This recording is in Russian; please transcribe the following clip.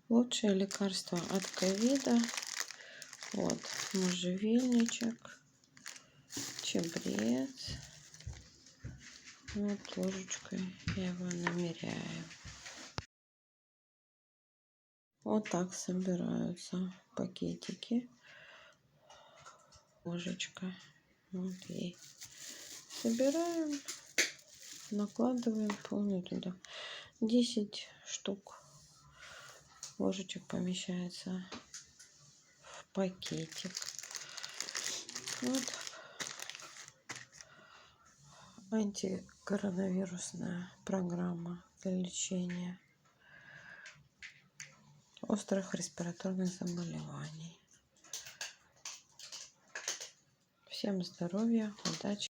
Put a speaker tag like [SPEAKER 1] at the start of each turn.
[SPEAKER 1] Лучшее лекарство от ковида. Вот, можжевельничек, чабрец. Вот ложечкой я его намеряю. Вот так собираются пакетики. Ложечка. Вот ей. Собираем, накладываем полный туда. 10 штук ложечек помещается в пакетик. Вот. Антикоронавирусная программа для лечения острых респираторных заболеваний. Всем здоровья, удачи!